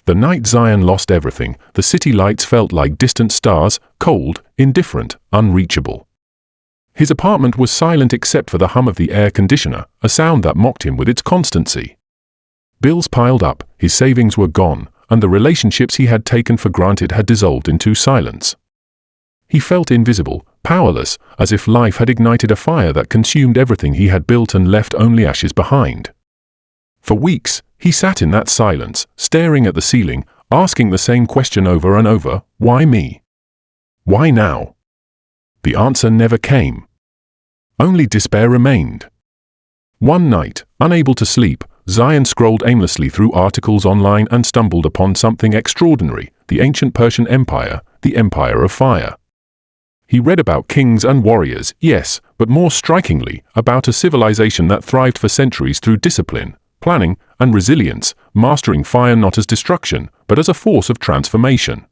The night Zayan lost everything, the city lights felt like distant stars, cold, indifferent, unreachable. His apartment was silent except for the hum of the air conditioner, a sound that mocked him with its constancy. Bills piled up, his savings were gone, and the relationships he had taken for granted had dissolved into silence. He felt invisible, powerless, as if life had ignited a fire that consumed everything he had built and left only ashes behind. For weeks, he sat in that silence, staring at the ceiling, asking the same question over and over, why me? Why now? The answer never came. Only despair remained. One night, unable to sleep, Zayan scrolled aimlessly through articles online and stumbled upon something extraordinary: the ancient Persian Empire, the Empire of Fire. He read about kings and warriors, yes, but more strikingly, about a civilization that thrived for centuries through discipline, planning, and resilience, mastering fire not as destruction, but as a force of transformation.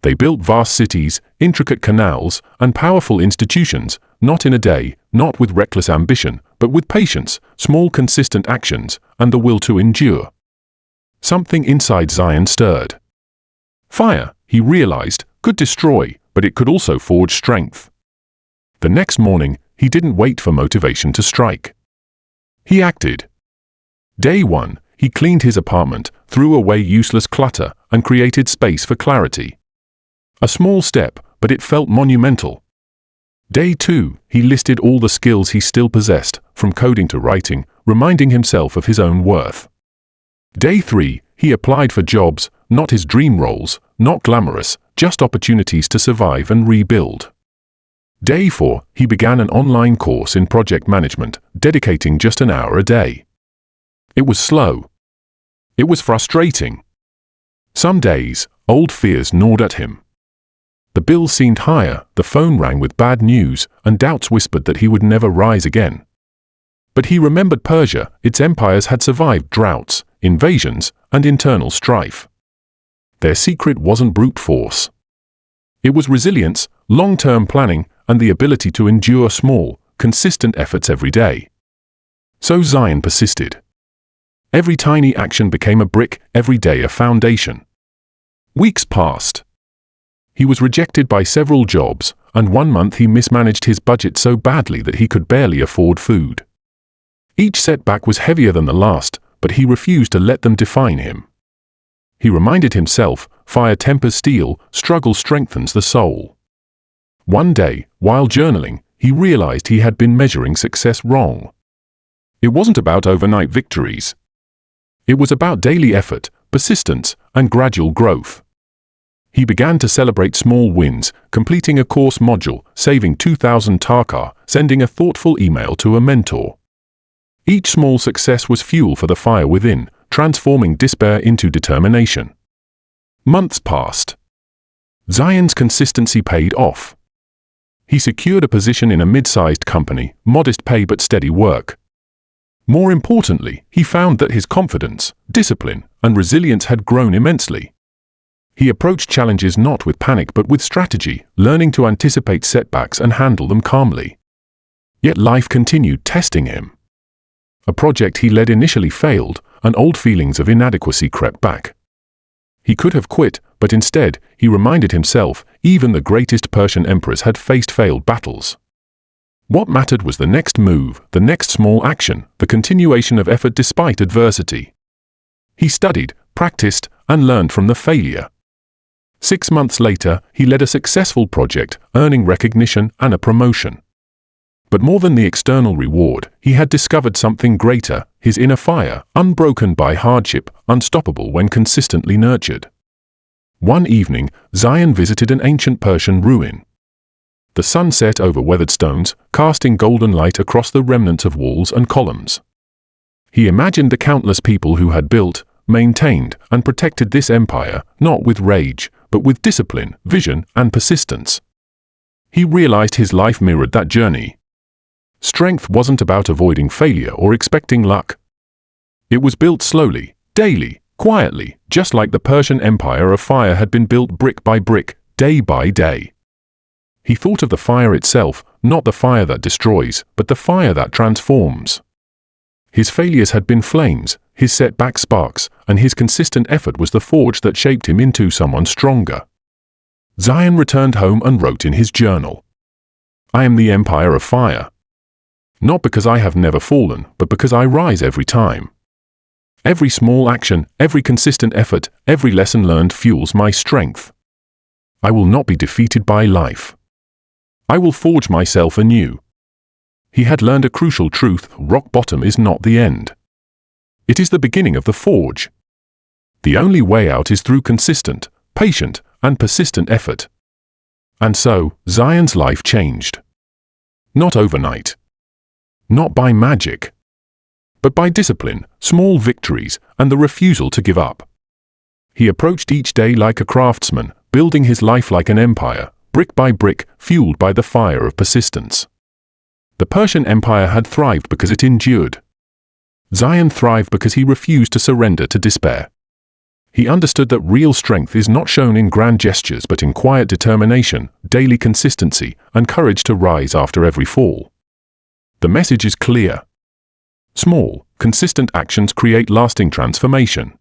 They built vast cities, intricate canals, and powerful institutions, not in a day, not with reckless ambition, but with patience, small consistent actions, and the will to endure. Something inside Zayan stirred. Fire, he realized, could destroy, but it could also forge strength. The next morning, he didn't wait for motivation to strike. He acted. Day 1, he cleaned his apartment, threw away useless clutter, and created space for clarity. A small step, but it felt monumental. Day 2, he listed all the skills he still possessed, from coding to writing, reminding himself of his own worth. Day 3, he applied for jobs, not his dream roles, not glamorous, just opportunities to survive and rebuild. Day 4, he began an online course in project management, dedicating just an hour a day. It was slow. It was frustrating. Some days, old fears gnawed at him. The bill seemed higher, the phone rang with bad news, and doubts whispered that he would never rise again. But he remembered Persia. Its empires had survived droughts, invasions, and internal strife. Their secret wasn't brute force. It was resilience, long-term planning, and the ability to endure small, consistent efforts every day. So Zayan persisted. Every tiny action became a brick, every day a foundation. Weeks passed. He was rejected by several jobs, and one month he mismanaged his budget so badly that he could barely afford food. Each setback was heavier than the last, but he refused to let them define him. He reminded himself, fire tempers steel, struggle strengthens the soul. One day, while journaling, he realized he had been measuring success wrong. It wasn't about overnight victories. It was about daily effort, persistence, and gradual growth. He began to celebrate small wins, completing a course module, saving 2,000 taka, sending a thoughtful email to a mentor. Each small success was fuel for the fire within, transforming despair into determination. Months passed. Zayan's consistency paid off. He secured a position in a mid-sized company, modest pay but steady work. More importantly, he found that his confidence, discipline, and resilience had grown immensely. He approached challenges not with panic but with strategy, learning to anticipate setbacks and handle them calmly. Yet life continued testing him. A project he led initially failed, and old feelings of inadequacy crept back. He could have quit, but instead, he reminded himself, even the greatest Persian emperors had faced failed battles. What mattered was the next move, the next small action, the continuation of effort despite adversity. He studied, practiced, and learned from the failure. 6 months later, he led a successful project, earning recognition and a promotion. But more than the external reward, he had discovered something greater, his inner fire, unbroken by hardship, unstoppable when consistently nurtured. One evening, Zayan visited an ancient Persian ruin. The sun set over weathered stones, casting golden light across the remnants of walls and columns. He imagined the countless people who had built, maintained, and protected this empire, not with rage, but with discipline, vision, and persistence. He realized his life mirrored that journey. Strength wasn't about avoiding failure or expecting luck. It was built slowly, daily, quietly, just like the Persian Empire of Fire had been built brick by brick, day by day. He thought of the fire itself, not the fire that destroys, but the fire that transforms. His failures had been flames, his setbacks sparks, and his consistent effort was the forge that shaped him into someone stronger. Zayan returned home and wrote in his journal, "I am the empire of fire. Not because I have never fallen, but because I rise every time. Every small action, every consistent effort, every lesson learned fuels my strength. I will not be defeated by life. I will forge myself anew." He had learned a crucial truth: rock bottom is not the end. It is the beginning of the forge. The only way out is through consistent, patient, and persistent effort. And so, Zayan's life changed. Not overnight. Not by magic. But by discipline, small victories, and the refusal to give up. He approached each day like a craftsman, building his life like an empire, brick by brick, fueled by the fire of persistence. The Persian Empire had thrived because it endured. Zayan thrived because he refused to surrender to despair. He understood that real strength is not shown in grand gestures but in quiet determination, daily consistency, and courage to rise after every fall. The message is clear. Small, consistent actions create lasting transformation.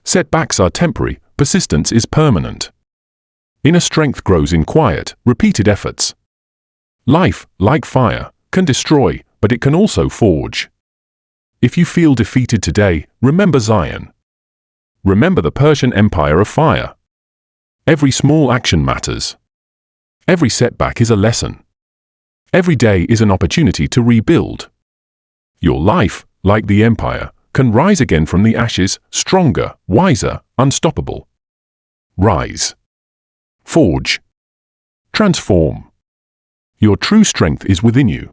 Setbacks are temporary, persistence is permanent. Inner strength grows in quiet, repeated efforts. Life, like fire, can destroy, but it can also forge. If you feel defeated today, remember Zayan. Remember the Persian Empire of fire. Every small action matters. Every setback is a lesson. Every day is an opportunity to rebuild. Your life, like the empire, can rise again from the ashes, stronger, wiser, unstoppable. Rise. Forge. Transform. Your true strength is within you.